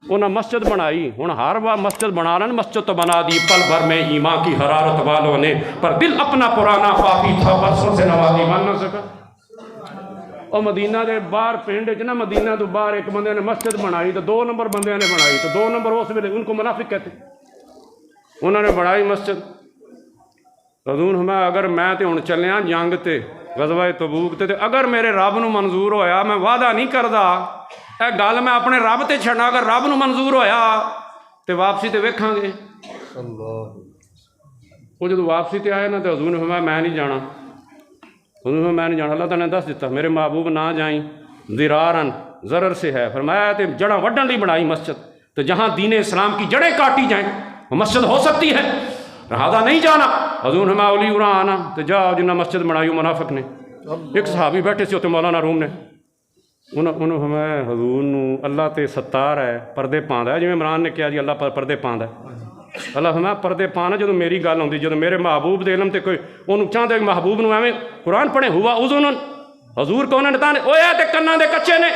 انہیں مسجد بنائی، ہوں ہر بار مسجد بنا رہے ہیں، مسجد تو بنا دی پل بھر میں ایمان کی حرارت والوں نے، پر دل اپنا پرانا پاپی تھا برسوں سے نوازی مان نہ سکا۔ اور مدینہ دے باہر پنڈ نا، مدینہ تو باہر ایک بندے نے مسجد بنائی تو 2 نمبر بندے نے بنائی، تو 2 نمبر اس ویلے ان کو منافق کہتے، انہوں نے بنائی مسجد۔ حضور ہمیں اگر میں تے ہن چلیاں جنگ تے غزوہ تبوک تے اگر میرے رب نو منظور ہویا، میں وعدہ نہیں کردا اے گل میں اپنے رب تے چھڑنا، اگر رب نو منظور ہویا تے واپسی تے ویکھاں گے۔ وہ جدو واپسی تے آئے نا تو حضور نے فرمایا میں نہیں جانا، حضور نے میں نہیں جانا، اللہ تعالیٰ نے دس دیتا میرے محبوب نہ جائیں، ذرارن ضرر سے ہے، فرمایا تے جڑاں وڈن لی بنائی مسجد، تو جہاں دین اسلام کی جڑیں کاٹی جائیں وہ مسجد ہو سکتی ہے، لہذا نہیں جانا۔ حضور نے اولی اُراں آنا تو جاؤ جنہیں مسجد بنائی منافق نے۔ ایک صحابی بیٹھے سی اتنے مولانا روم نے، انہوں ہمیں حضور نو اللہ تے ستار ہے، پردے پاندا ہے، جی عمران نے کہا جی اللہ پردے پاندا ہے، اللہ فرمایا پردے پانا جدو میری گل ہوندی، جدو میرے محبوب دے علم تے کوئی انہوں چاہتے کہ محبوب نو ایویں قرآن پڑھے ہوا اذن، حضور کو انہوں نے تانے اوے تے کنا دے کچے نے،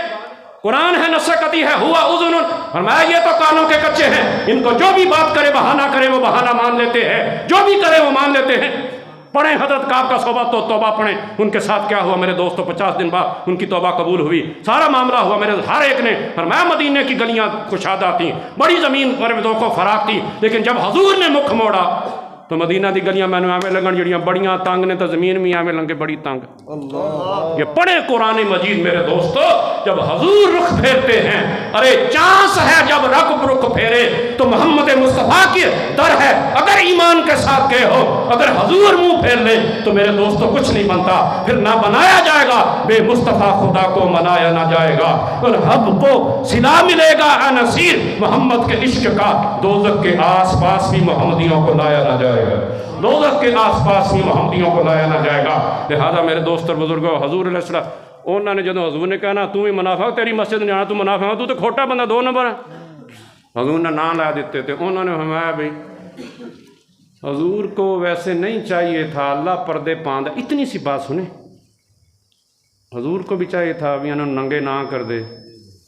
قرآن ہے نسکتی ہے ہوا اذن، فرمایا یہ تو کانوں کے کچے ہیں، ان کو جو بھی بات کرے بہانہ کرے وہ بہانہ مان لیتے ہیں، جو بھی کرے وہ مان لیتے ہیں۔ پڑھیں حضرت کعب کا صحبہ تو توبہ پڑھیں، ان کے ساتھ کیا ہوا میرے دوستو، 50 دن بعد ان کی توبہ قبول ہوئی، سارا معاملہ ہوا میرے ہر ایک نے۔ فرمایا مدینے کی گلیاں کشادہ تھیں، بڑی زمین پر دو کو فراق تھی، لیکن جب حضور نے مکھ موڑا تو مدینہ دی گلیاں میں نے ایویں لگن جڑیاں بڑیاں تنگ نے تو زمین بھی ایویں لنگے بڑی تنگ۔ یہ پڑھیں قرآن مجید میرے دوستو، جب حضور رخ پھیرتے ہیں، ارے چانس ہے جب رخ پھیرے تو محمد مصطفیٰ کی در ہے، اگر ایمان کے ساتھ گئے ہو، اگر حضور منہ پھیر لے تو میرے دوستو کچھ نہیں بنتا، پھر نہ بنایا جائے گا، بے مصطفیٰ خدا کو منایا نہ جائے گا، اور حب کو صلا ملے گا اے نصیر محمد کے عشق کا، دوزخ کے آس پاس بھی محمدیوں کو لایا نہ جائے گا، دوزخ کے آس پاس بھی محمدیوں کو لایا نہ جائے گا۔ لہذا میرے دوست اور بزرگوں، حضور علیہ السلام انہوں نے جدو حضور نے کہا نا تو بھی منافق، تیری مسجد نہیں آنا، تو منافق ہے، تو کھوٹا بندہ 2 نمبر ہے، حضور نے نام لا دیتے تھے۔ انہوں نے فرمایا بھائی حضور کو ویسے نہیں چاہیے تھا اللہ پردے پاندہ، اتنی سی بات سنیں، حضور کو بھی چاہیے تھا ابھی انہوں ننگے نہ کر دے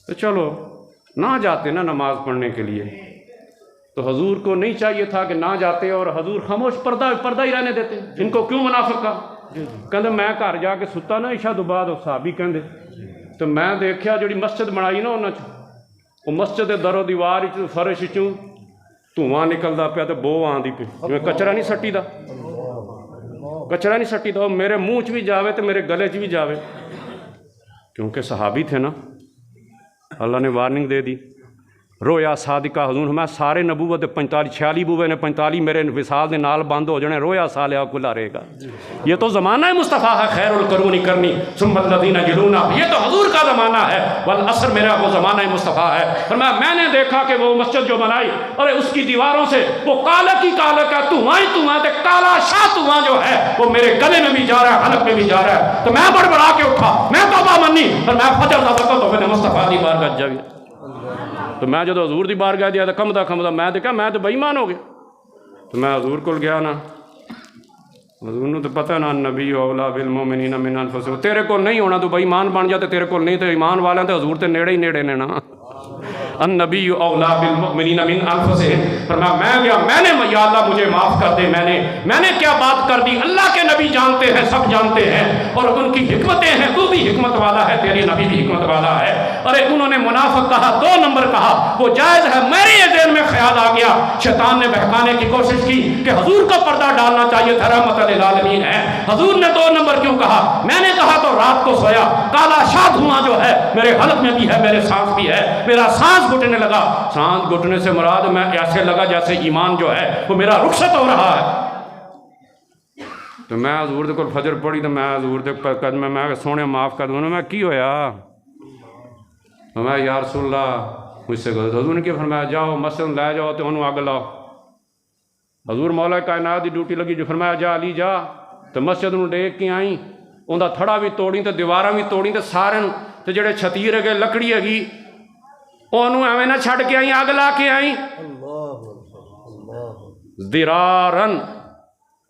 تو چلو نہ جاتے نا نماز پڑھنے کے لیے، تو حضور کو نہیں چاہیے تھا کہ نہ جاتے، اور حضور خاموش پردہ ہی رہنے دیتے، ان کو کیوں منافق کہا؟ کہندے میں گھر جا کے ستا نا عشاء تو بعد، صحابی کہندے تو میں دیکھیا جڑی مسجد بنائی نا انہاں وہ مسجد در و دیوار فرش چوں دھواں نکلدا پیا تے بو آندی پئی، جویں کچرا نہیں سٹی دا، کچرا نہیں سٹی دا، میرے منہ چ بھی جاوے تے میرے گلے چ بھی جاوے، کیونکہ صحابی تھے نا، اللہ نے وارننگ دے دی۔ رویا صادقہ، حضور میں سارے نبوت 45-46 بوے نے 45 میرے وصال دے نال بند ہو جانے، رویا صالحہ کھلا رہے گا۔ یہ تو زمانہ مصطفیٰ ہے، خیر القرون کرنی ثم الذین یلونہ، یہ تو حضور کا زمانہ ہے، والعصر میرا وہ زمانہ مصطفیٰ ہے۔ فرمایا میں نے دیکھا کہ وہ مسجد جو بنائی اور اس کی دیواروں سے وہ کالا کی کالا کا دھواں ہی دھواں تے کالا شاہ دھواں جو ہے وہ میرے گلے میں بھی جا رہا ہے، حلق میں بھی جا رہا ہے، تو میں بڑبڑا کے اٹھا، میں توبہ منی، اور میں فجر دا وقت تو میں نے مصطفیٰ دی بارگاہ جا گیا، تو میں جدو حضور دی بارگاہ دیا تو کھمدا میں دیکھا میں تو بے ایمان ہو گیا، تو میں حضور کو گیا نا، حضور نے تو پتہ نا نبی اولا بالمؤمنین من انفسہم، تیرے کو نہیں ہونا تو بے ایمان بن جا، تیرے کو نہیں تو ایمان والے تو حضور تے نیڑے ہی نیڑے نے نا، النبی اولا بالمؤمنین من انفسہم۔ فرمایا میں گیا، میں نے یا اللہ مجھے معاف کر دے، میں نے کیا بات کر دی، اللہ کے نبی جانتے ہیں، سب جانتے ہیں، اور ان کی حکمتیں ہیں، تو بھی حکمت والا ہے، تیری نبی بھی حکمت والا ہے۔ ارے انہوں نے منافق کہا، 2 نمبر کہا، وہ جائز ہے، میرے یہ ذہن میں خیال آ گیا، شیطان نے بہکانے کی کوشش کی کہ حضور کو پردہ ڈالنا چاہیے تھا، رحمت للعالمین ہے، حضور نے 2 نمبر کیوں کہا؟ میں نے کہا تو رات کو سویا، کالا شاہ دھواں جو ہے میرے حلق میں بھی ہے، میرے سانس بھی ہے، میرا سانس گھٹنے لگا، سانس گھٹنے سے مراد میں ایسے لگا جیسے ایمان جو ہے وہ میرا رخصت ہو رہا ہے۔ تو میں حضور دے کول فجر پڑھی تو میں حضور دے قدم میں سونے معاف کر دوں، میں کی ہویا؟ میں یا رسول اللہ مجھ سے غلط، حضور نے کیا فرمایا جاؤ مسجد لے جاؤ تو انہوں اگ لاؤ، حضور مولا کائنات دی ڈیوٹی لگی، جو فرمایا جا علی جا، تو مسجد نوں ڈیک کے آئی، ان دا تھڑا بھی توڑی تے دیواراں بھی توڑی تے سارے تے جڑے چھتیر ہے لکڑی ہے انہوں ایویں نہ چھڑ کے آئی، اگ لا کے آئی، ذرارن۔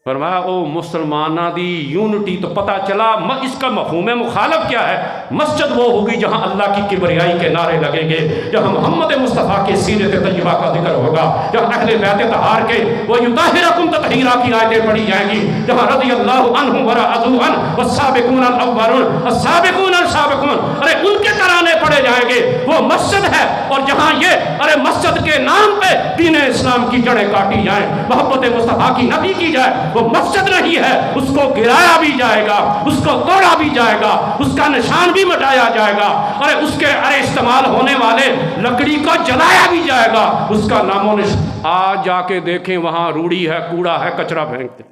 فرمایا او مسلمانہ دی یونٹی، تو پتہ چلا اس کا مفہوم مخالف کیا ہے، مسجد وہ ہوگی جہاں اللہ کی کبریائی کے نعرے لگیں گے، جہاں محمد مصطفیٰ کے سیرت طیبہ کا ذکر ہوگا، جہاں اہل بیت طہار کے وَيُطَهِّرَكُمْ تَطْهِيرًا کی آیتیں پڑھی جائیں گی، جہاں رضی اللہ عنہم وَرَضُوا عَنْهُ وَالسَّابِقُونَ الْأَوَّلُونَ السَّابِقُونَ السَّابِقُونَ، ارے ان کے ترانے پڑھے جائیں گے، وہ مسجد ہے، اور جہاں یہ ارے مسجد کے نام پہ دین اسلام کی جڑیں کاٹی جائیں، محبت مصطفیٰ کی نفی کی جائے، وہ مسجد نہیں ہے، اس کو گرایا بھی جائے گا، اس کو توڑا بھی جائے گا، اس کا نشان بھی مٹایا جائے گا، ارے اس کے استعمال ہونے والے لکڑی کو جلایا بھی جائے گا، اس کا نام و نشان آج جا کے دیکھیں وہاں روڑی ہے، کوڑا ہے، کچرا پھینکتے۔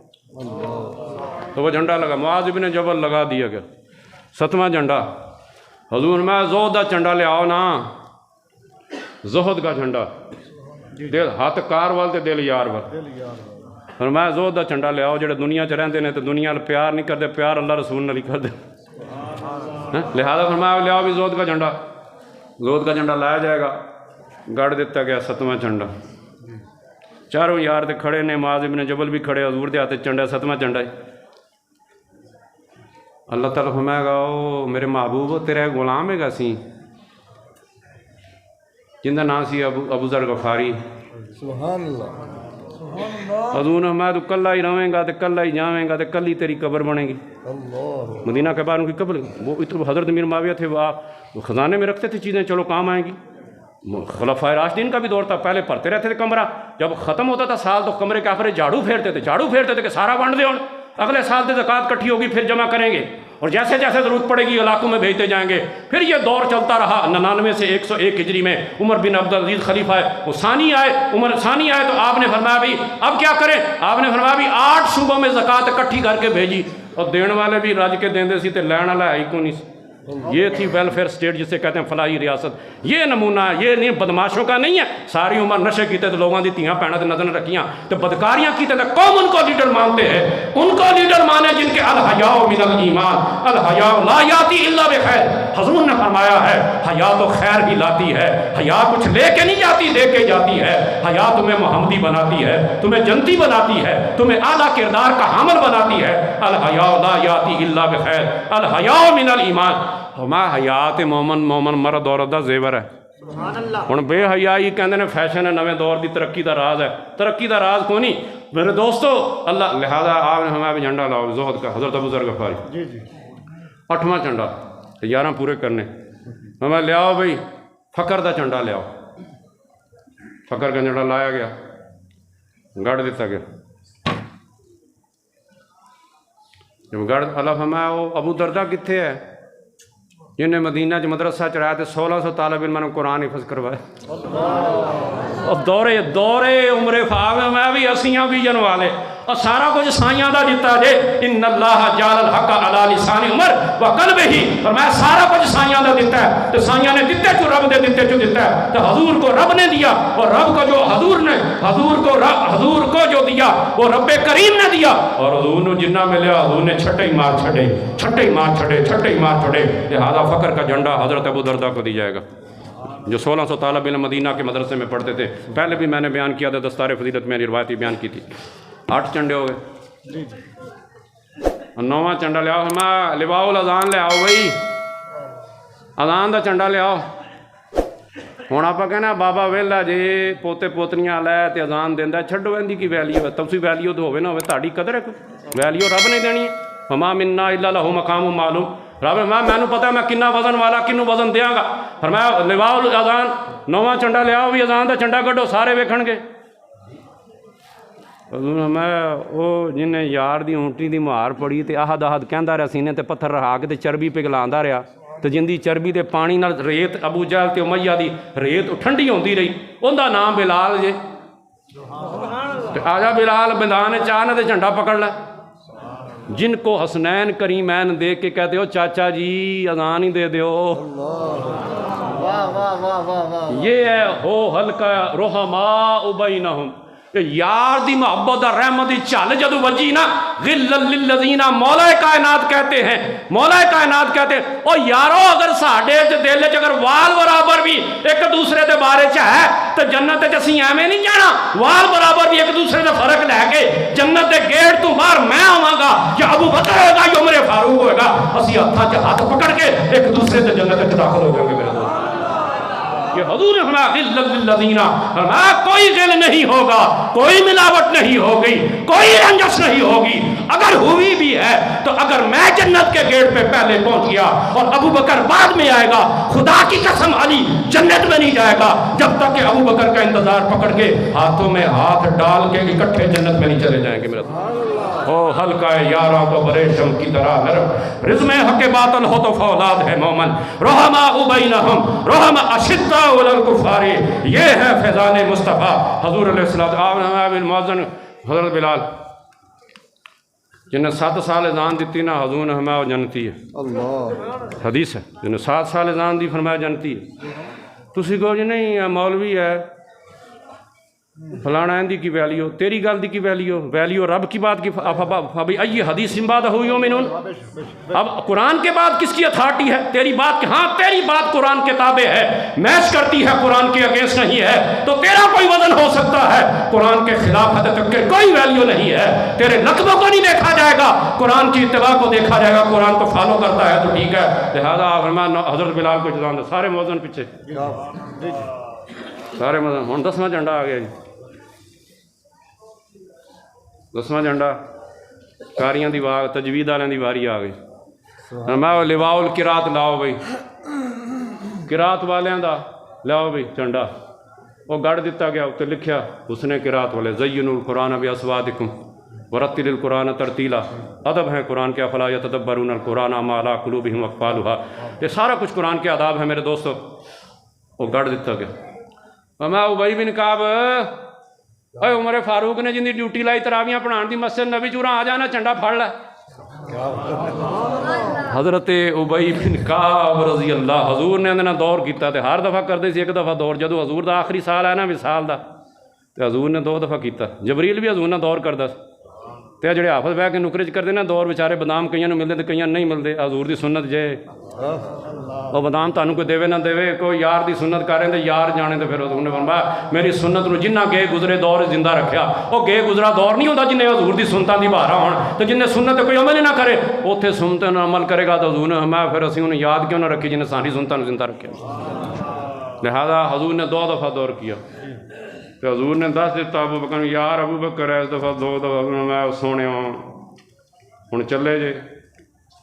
تو وہ جھنڈا لگا، معاذ بن جبل لگا دیا گیا، 7واں جھنڈا، حضور میں زہد کا جھنڈا لے آؤ نا، زہد کا جھنڈا، دل ہاتھ کار وال تے دل یار وال، فرمایا زہد دا جھنڈا لے آؤ، جڑے دنیا چ رہندے نے تے دنیا نال پیار نہیں کرتے، پیار اللہ رسول نال ہی کردے، لہذا فرمایا لے آؤ بھی زہد کا جھنڈا، زہد کا جھنڈا لایا جائے گا، گڑ دیتا گیا 7واں جھنڈا، چاروں یار تے کھڑے نے، معاذ بن جبل بھی کھڑے، حضور دے ہاتھ جھنڈا 7واں جھنڈا ہے۔ اللہ تعالیٰ فرمائے گا او میرے محبوب تیرا غلام ہے گا سی جن کا نام سی ابو ذر غفاری، سبحان اللہ، حضور نے فرمایا تو کلا ہی رہیں گا، تو کلا ہی جاویں گا، تو کل ہی تیری قبر بنے گی۔ اللہ، مدینہ کے بعد ان کی قبر، وہ حضرت امیر معاویہ تھے، وہ خزانے میں رکھتے تھے چیزیں، چلو کام آئیں گی۔ خلفائے راشدین کا بھی دور تھا، پہلے پڑھتے رہتے تھے کمرہ، جب ختم ہوتا تھا سال تو کمرے کے آفرے جھاڑو پھیرتے تھے کہ سارا بانٹ دے، اگلے سال سے زکوٰۃ کٹھی ہوگی پھر جمع کریں گے، اور جیسے جیسے ضرورت پڑے گی علاقوں میں بھیجتے جائیں گے۔ پھر یہ دور چلتا رہا، 99 سے 101 ہجری میں عمر بن عبدالعزیز خلیفہ ہے، وہ ثانی آئے، عمر ثانی آئے، تو آپ نے فرمایا بھی اب کیا کریں؟ آپ نے فرمایا بھی 8 صوبوں میں زکوٰۃ اکٹھی کر کے بھیجی، اور دین والے بھی رج کے دیندے سی تے لین والا ہے ہی کو نہیں۔ یہ تھی ویلفیئر سٹیٹ جسے کہتے ہیں فلاحی ریاست۔ یہ نمونہ یہ نہیں بدماشوں کا نہیں ہے، ساری عمر نشے کیتے تو لوگوں دی تیاں پہنا تے نظر رکھیاں تو بدکاریاں کیتے تو قوم ان کو لیڈر مانتے ہیں، ان کو لیڈر مانے جن کے الحیاء من الایمان، الحیاء لا یاتی الا بخیر۔ حضور نے فرمایا ہے حیا تو خیر ہی لاتی ہے، حیا کچھ لے کے نہیں جاتی، دے کے جاتی ہے۔ حیا تمہیں محمدی بناتی ہے، تمہیں جنتی بناتی ہے، تمہیں اعلیٰ کردار کا حامل بناتی ہے۔ الحیاء لا یاتی الا بخیر، الحیاء من الایمان۔ ہما حیات مومن مرد عورت دا زیور ہے۔ ہن بے حیائی کہندے نے فیشن ہے، نویں دور دی ترقی دا راز ہے، ترقی دا راز کوئی نہیں میرے دوستو اللہ۔ لہذا آپ نے ہمیں بھی جھنڈا لاؤ زہد کا، حضرت ابو ذر غفاری۔ 8واں جھنڈا 11 پورے کرنے، ہمیں لے آؤ بھائی فقر دا جھنڈا لے آؤ۔ فقر کا جھنڈا لایا گیا، گڑ دیتا گیا، جب گڑ اللہ فرمایا وہ ابو دردہ کتنے ہے جن نے مدینہ چ مدرسہ چڑھایا تو 1600 طالب علم نے قرآن حفظ کروائے۔ اور دورے عمر فاغ میں بھی اسیاں بیجن والے، اور سارا کچھ سائیاں دا دیتا جے۔ ان اللہ جعل الحق علی لسان عمر وقلبہ، فرمایا سارا کچھ سائیاں دا دیتا ہے، تو سائیاں نے دیتے جو رب دے دیتے جو دیتا ہے، تو حضور کو رب نے دیا، اور رب کو جو حضور کو جو دیا وہ رب کریم نے دیا، اور حضور نے جنہ ملیا حضور نے چھٹے ہی مار چھڑے۔ لہذا فقر کا جھنڈا حضرت ابو دردہ کو دی جائے گا، جو 1600 طالب علم مدینہ کے مدرسے میں پڑھتے تھے۔ پہلے بھی میں نے بیان کیا تھا، دستار فضیلت میں روایتی بیان کی تھی۔ 8 جھنڈے ہو گئے، 9واں جھنڈا لے آؤ، ہمیں لواء الاذان لے آؤ بھائی، اذان دا جھنڈا لے آؤ۔ ہوں آپ کہنا بابا ویلا جے پوتے پوتریاں لے تے اذان دینا، چھڈو اندی کی ویلیو ہے، تسی ویلیو تو ہوئے نہ ہوئے، تہاڈی قدر ہے کوئی ویلیو رب نے دینی ہے۔ وما منا الا لہ مقام معلوم، رب میں نے پتا میں کنا وزن والا کنوں وزن دیاں گا۔ فرمایا لواء الاذان 9واں جھنڈا لے آؤ، بھی اذان دا جھنڈا کڈو، سارے ویکھن گے۔ میں وہ جن نے یار دی اونٹی دی مہار پڑی تے آہد کہندا رہا سینے تے پتھر رہا کے تے چربی پگھلاندا رہا، تے جن دی چربی تے پانی نال ریت ابو جہل تے امیہ دی ریت ٹھنڈی ہوندی رہی، اوندا نام بلال جے۔ تے آجا بلال میدان چاہ تے جھنڈا پکڑ لے۔ جن کو حسنین کریمین دیکھ کے کہتے ہو چاچا جی اذان ہی دے دیو، یہ ہے ہو حلقہ رحماء بینہم، کہ یار دی محبت اور رحمت دی چل جدو وجی نا غلل للذین مولا کائنات کہتے ہیں، مولا کائنات کہتے ہیں او یارو اگر ساڈے دل چ اگر وال برابر بھی ایک دوسرے دے بارے چ ہے تو جنت چ اسی ایویں نہیں جانا، وال برابر بھی ایک دوسرے دا فرق لے کے جنت دے گیٹ تو باہر میں آواں گا یا ابو بکر ہوئے گا یا عمر فاروق ہوئے گا، اسی ہاتھاں چ ہاتھ پکڑ کے ایک دوسرے دے جنت چ داخل ہو جائیں گے میرے دوست۔ کہ حضور نے فرمایا غلل للذین، فرمایا کوئی غل نہیں ہوگا، کوئی ملاوٹ نہیں ہوگی، کوئی رنجش نہیں ہوگی، اگر ہوئی بھی ہے تو اگر میں جنت کے گیٹ پہ پہلے پہنچ گیا اور ابو بکر بعد میں آئے گا، خدا کی قسم علی جنت میں نہیں جائے گا جب تک کہ ابو بکر کا انتظار پکڑ کے ہاتھوں میں ہاتھ ڈال کے اکٹھے جنت میں نہیں چلے جائیں گے میرا او ہلکا یاراں تو برے شم کی طرح نرم، رزم حق باطل ہو تو فولاد ہے مومن، رحماء بینہم رحماء اشداء علی الکفار، یہ ہے فیضان مصطفیٰ حضور علیہ السلام۔ المؤذن حضرت بلال جنہیں 7 سال اذان دیتی نا حضور نے ہمیں وہ جنتی ہے، اللہ حدیث ہے جنہیں 7 سال اذان دی فرمایا جنتی ہے۔ تسی کہو جی نہیں یہ مولوی ہے فلانا اندی کی ویلیو، تیری گل دی کی ویلیو رب کی بات کی، ابھی ای حدیث بعد ہو یومنون، اب قرآن کے بعد کس کی اتھارٹی ہے؟ تیری بات کی، ہاں تیری بات قرآن کے تابع ہے، میچ کرتی ہے قرآن کے اگینسٹ نہیں ہے تو تیرا کوئی وزن ہو سکتا ہے، قرآن کے خلاف حد تک کوئی ویلیو نہیں ہے، تیرے لقبوں کو نہیں دیکھا جائے گا، قرآن کی اتباع کو دیکھا جائے گا، قرآن کو فالو کرتا ہے تو ٹھیک ہے۔ لہذا فرمایا حضرت بلال کو جزان دے، سارے موزن پیچھے، سارے موزن، ہوں 10واں جھنڈا آ گیا جی، 10واں جھنڈا کاریاں دی واگ تجوید والوں دی واری آ گئی، میں لواء القرات لاؤ بھائی، قرات والیاں دا لاؤ بھائی جھنڈا، وہ گڑ دیتا گیا، اتنے لکھیا حسن قرات والے زینوا القرآن باصواتکم ورتل القرآن ترتیلا، ادب ہے قرآن کے، افلا یتدبرون القرآن ما علی قلوبہم اقفالھا، یہ سارا کچھ قرآن کے آداب ہے میرے دوستو، وہ گڑ دیتا گیا۔ وما ابی بن کعب، اے عمر فاروق نے جن دی ڈیوٹی لائی تراویاں پڑھان دی مسجد نبی چورا آ جانا جھنڈا پھڑ لے، حضرت ابی بن کعب رضی اللہ، حضور نے اندر دور کیتا تے ہر دفعہ کردے سی، ایک دفعہ دور جدو حضور دا آخری سال ہے نا وصال دا تے حضور نے 2 دفعہ کیتا، جبریل بھی حضور نے دور کردا تے جڑے حافظ بہ کے نکرے چ کردے نا دور بیچارے بادام کئیاں نوں ملدے تے کئیاں نہیں ملدے، حضور دی سنت جے وہ بادام تانوں کوئی دے نہ دے، کوئی یار دی سنت کریں تے یار جانے تے پھر حضور نے فرمایا میری سنت نو جنہ گئے گزرے دور زندہ رکھیا، وہ گئے گزرا دور نہیں ہوندا جنہیں حضور دی سنتاں دی بہارا ہون، تے جنہیں سنت تے کوئی عمل ہی نہ کرے اوتھے سنتاں نال عمل کرے گا تو حضور نے فرمایا پھر اسی انہوں یاد کیوں نہ رکھی جنہیں ساری سنتاں نو زندہ رکھیا۔ لہذا حضور نے 2 دفعہ دور کیا تو حضور نے دس دیتا ابو بکر یار ابو بکر اس دفعہ 2 دفعہ میں سونے ہوں چلے جے،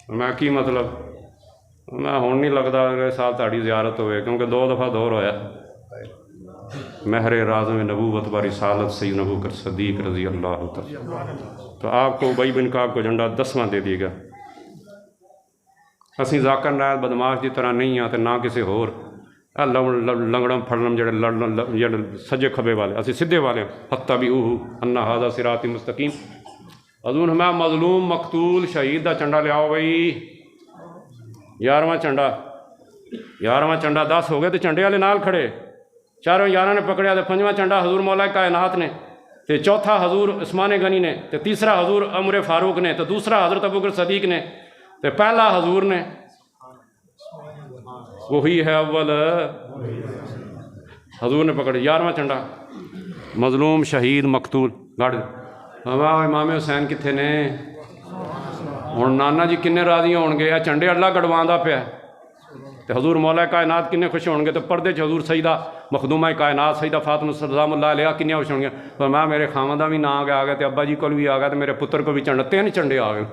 میں کی مطلب میں ہوں نہیں لگتا اگلے سال تاری زیارت ہوئے کیونکہ 2 دفعہ دور ہویا، مہر رازم نبوت باری رسالت سید ابو بکر صدیق رضی اللہ تعالیٰ، تو آپ کو ابی بن کعب کو جھنڈا 10واں دے دیے گا۔ اسی ذاکر نائل بدماش کی طرح نہیں ہیں نہ کسی ہور لنگڑم پھڑنم جڑے سجے کھبے والے، اسی سدھے والے، فاتبعوہ ان ھذا صراط مستقیم۔ حضور ہمیں مظلوم مقتول شہید دا چنڈا لیاؤ بھائی، 11واں چنڈا 10 ہو گئے تو چنڈے والے نال کھڑے، 4 11 نے پکڑیا، تو 5واں چنڈا حضور مولا کائنات نے، تے چوتھا حضور عثمان غنی نے، تے تیسرا حضور عمر فاروق نے، تے دوسرا حضرت ابوبکر صدیق نے، تے پہلا حضور نے، وہی ہے اول حضور نے پکڑے 11واں چنڈا، مظلوم شہید مقتول گڑ۔ امام حسین کتنے نے ہوں؟ نانا جی کنے راضی ہون گے؟ چنڈے اللہ گڑواں پیا تو حضور مولا کائنات کنے خوش ہون گے؟ تو پردے چ حضور سیدہ مخدومہ کائنات سیدہ فاطمہ سلام اللہ علیہ کنیا خوش ہون گے؟ پر میں میرے خاوند دا بھی نام آ گیا، تو ابا جی کو بھی آ گیا، تو میرے پتر کو بھی چنڈا، 3 چنڈے آ گئے۔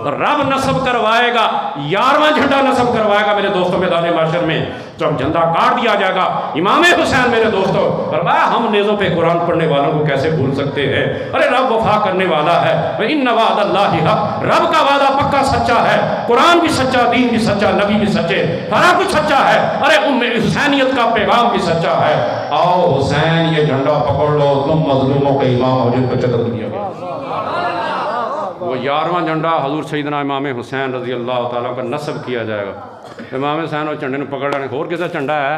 رب نصب کروائے گا، 11واں جھنڈا نصب کروائے گا میرے دوستوں میدان محشر میں، جب جھنڈا کاٹ دیا جائے گا امام حسین میرے دوستوں، فرمایا ہم نیزوں پہ قرآن پڑھنے والوں کو کیسے بھول سکتے ہیں؟ ارے رب وفا کرنے والا ہے، ان وعد اللہ حق، رب کا وعدہ پکا سچا ہے، قرآن بھی سچا، دین بھی سچا، نبی بھی سچے، سارا کچھ سچا ہے، ارے حسینیت کا پیغام بھی سچا ہے۔ آؤ حسین یہ جھنڈا پکڑ لو، تم مظلوموں کے امام ہو جن کو چتر دیا گیا۔ وہ 11واں جھنڈا حضور سیدنا امام حسین رضی اللہ تعالیٰ کا نصب کیا جائے گا۔ امام حسین وہ جھنڈے نے پکڑ لینے، اور کسا جھنڈا ہے